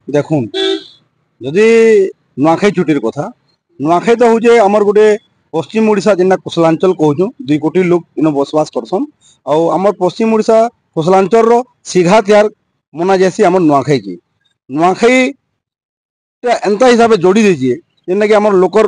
देखुन जदि नुआखाई छुट्टीर कथा नुआखाई तो हूँ आमर गोटे पश्चिम ओडिशा जेनटा कोसलांचल कहूँ 2 कोटी लोग इन बसवास करसन आमर पश्चिम ओडिशा कोसलांचल सिघा त्यार मना जासी आमर नुआखाई की नुआखाई एंता हिसाब से जोड़ी दीजिए जेनटा कि आमर लोकर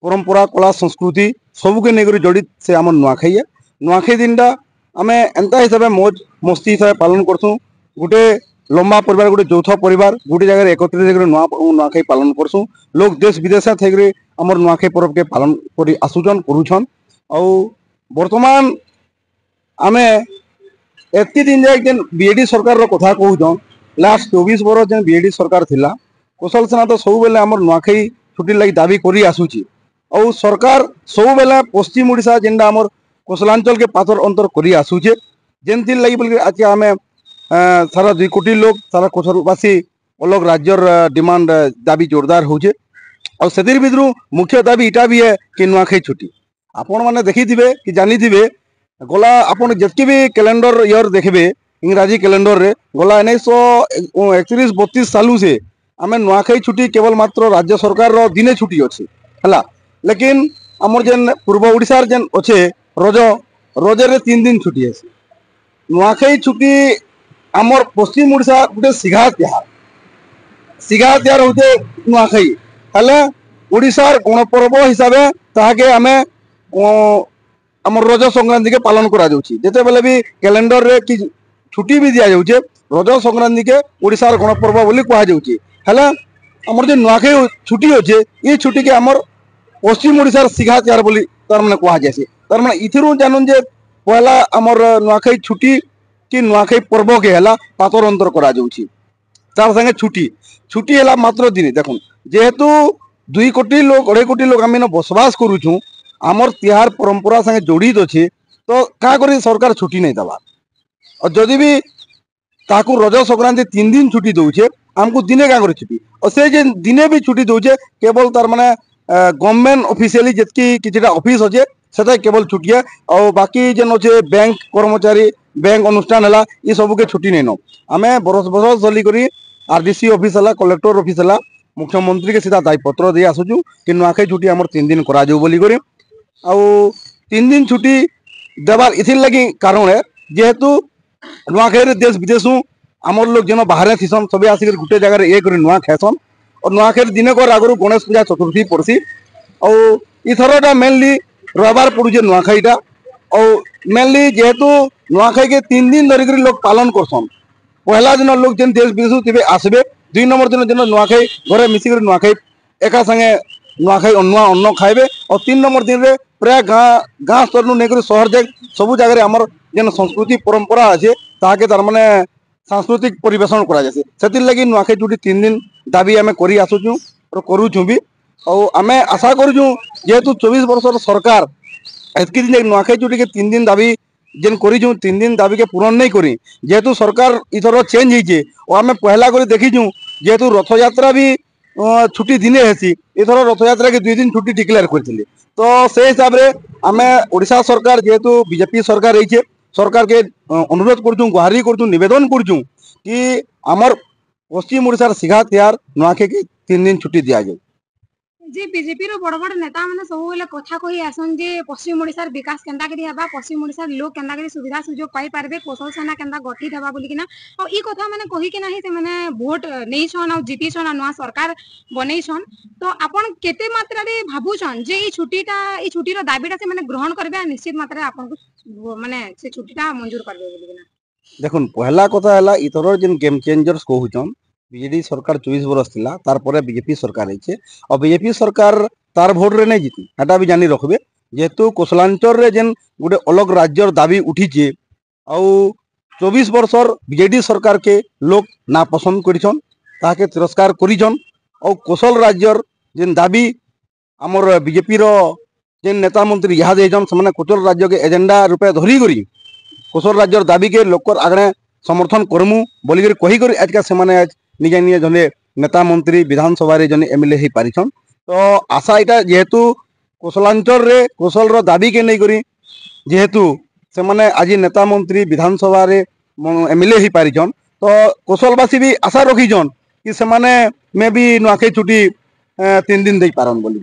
परंपरा कला संस्कृति सबके नहीं जोड़ी से आमर नुआखाई है नुआखाई दिन आम एंता हिसाब से मौज मस्ती हिसाब से पालन करसूँ गोटे लंबा परिवार गोटे यौथ परिवार गोटे जगह एकत्रित नुआखाई पालन करसूँ लोग देश विदेश थे आमर नुआखाई पर्व के पालन कर आसुचन करुछन वर्तमान आमे एति दिन जाए जेन बीजेडी सरकार कथा कहून लास्ट 24 वर्ष जेन बीजेडी सरकार थिला कुशल सेना तो सब बेले आमर नुआखाई छुट्टी लगी दाबी करी आसुची और सरकार सब बेले पश्चिम ओडिशा जेनटा आमर कोसलांचल के पाथर अंतर करी आसुचे जेनथि लगी बोल आज आम सारा 2 कोटी लोग सारा कोसलवासी अलग राज्यर डिमांड दाबी जोरदार होचे और से मुख्य दाबी इटा भी है कि नुआखाई छुट्टी आपण मैंने देखी थे कि जानी थे गला आपन जितके भी कैलेंडर ईयर देखबे इंग्राजी कैलेंडर रे गला 1931-32 सालू से आम नुआखाई छुट्टी केवल मात्र राज्य सरकार रो दिने छुट्टी अच्छे है लेकिन आमर जेन पूर्व ओडिशार जेन अच्छे रज रजरे 3 दिन छुट्टी है नुआखाई छुट्टी आमर पश्चिम ओडिशा गोटे सिघा त्यार होते नुआखाई हेले ओडिशार गणपर्व हिसाब से ताके आमे आमर रज संक्रांति के पालन करा जाउछि जेते बेले भी कैलेंडर रे कि छुट्टी भी दिया जाउछे रज संक्रांति के ओडिशार गणपर्व बोली कहा जाउछि हेले आमर जे नुआखाई छुट्टी होचे ये छुट्टी के आमर पश्चिम ओडिशार सिघा त्यार बोली तार माने कहा जायसे तार माने इथिरु जानन जे पहला आमर नुआखाई छुट्टी कि नुआखाई पर्व के हला पातर अंतर करा जाउछि तार संगे छुट्टी हला मात्र दिन देखुन जेहेतु 2 कोटी लोग 2.5 कोटी लोग आम बसवास करुचु आमर तिहार परंपरा संगे जोड़ित अच्छे तो क्या करी सरकार छुट्टी नहीं दवा और जदि भी ताकू रज संक्रांति 3 दिन छुट्टी दौचे आमको दिने क्या कर छुट्टी और से दिने भी छुट्टी दौचे केवल तार माने गवर्नमेंट ऑफिशियली जितकी किछटा ऑफिस अच्छे से केवल छुट्टी है और बाकी जेन अच्छे बैंक कर्मचारी बैंक अनुष्ठान है ये सब के छुट्टी नहीं नो आम बरस चली कर आरडीसी ऑफिस है कलेक्टर ऑफिस है मुख्यमंत्री के सीधा दायीपत्र दे आसुचु कि नुआखाई छुट्टी आमर 3 दिन करा जाऊ बोली करी आउ 3 दिन छुट्टी देवार इथिर लगी कारण है जेहेतु नुआखाई देश विदेश आमर लोग जेन बाहर थीसन सब आसिक गोटे जगह ये कर नुआ खाएसन और नुआखाई दिन कर आगु गणेश पूजा चतुर्थी पड़सी और इथरटा मेनली रविवार पड़ुचे नुआखाईटा और मेनली जेहेतु नुआखाई के 3 दिन धरिक लोग पालन करसन पहला दिन लोग जेन देश विदेश थे आसबे 2 नंबर दिन जेन नुआखाई घरे मिसिक नुआखाई एका संगे नुआखाई अन्न खाइबे और 3 नंबर दिन रे प्राय गाँ स्तर नहीं सहर जाए सब जगह आमर जेन संस्कृति परंपरा अच्छे ताके तार माने सांस्कृतिक परिवेशन करा जाए से लगी नुआखाई छुट्टी 3 दिन दाबी आम कर आसुचु और करुचु भी और आम आशा करुचु जेहेतु 24 वर्ष सरकार एतकी दिन नुआखाई छुट्टी के 3 दिन दाबी जेन करूँ 3 दिन दाबी के पूरण नहीं करी जेहेतु सरकार इथर चेंज होइए और आम पहला कर देखीचु जेहेतु रथ यात्रा भी छुट्टी दिने हेसी इथर रथ यात्रा के 2 दिन छुट्टी डिक्लेयर करथिले तो से हिसाब रे आम ओडिशा सरकार जेहेतु बीजेपी सरकार रही सरकार के अनुरोध करूँ गुहारी करूँ निवेदन करूँ कि आमर पश्चिम ओडिशार सिघा त्यार नुआखाई के 3 दिन छुट्टी दिया जाए जे बीजेपी रो बड़ बड़ नेता माने सब बेले कथा कहि आसन जे पश्चिम ओडिशार विकास केंदा करी हेबा पश्चिम ओडिशार लोग केंदा करी सुविधा सुयोग पाई पारबे कौशल सेना केंदा गठित हेबा बोली किना और ई कथा माने कहि के नाही से माने वोट नै छन और जीती छन नवा सरकार बनै छन तो आपण केते मात्रा रे भाबु छन जे ई छुट्टी रो दाबीटा से माने ग्रहण करबे निश्चित मात्रा रे आपण को माने से छुट्टीटा मंजूर करबे बोली किना देखुन पहला कथा है इतर जेन गेम चेंजर्स कहूचन बीजेडी सरकार 24 वर्ष थिला तार परे बीजेपी सरकार रही और बीजेपी सरकार तार भोट रे नहीं जीती हटा भी जानी रखबे जेहेतु कोसलांचल रे जेन गोटे अलग राज्यर दाबी उठीचे आउ 24 वर्षर बीजेडी सरकार के लोग नापसंद करिछन ताके तिरस्कार करिछन और कोसल राज्यर जेन दाबी आमर बीजेपी रो जेन नेता मंत्री यहाँ देजन से कोसल राज्य के एजेंडा रूपे धरी करी कोसल राज्यर दाबी के लोकर आगे समर्थन करमु बोलिक कहीकर आज का से निजे निजे जने नेता मंत्री विधानसभा जने एमएलए हो पारिछन तो आशा यहाँ जेहेतु कोसलांचल रे कोसल दाबी के नहीं करी जेहेतु से माने आज नेता मंत्री विधानसभा एमएलए हो पारिछन तो कोसलवासी भी आशा रखीछन कि से माने मे बी नुआखाई छुट्टी 3 दिन दे पारन बोली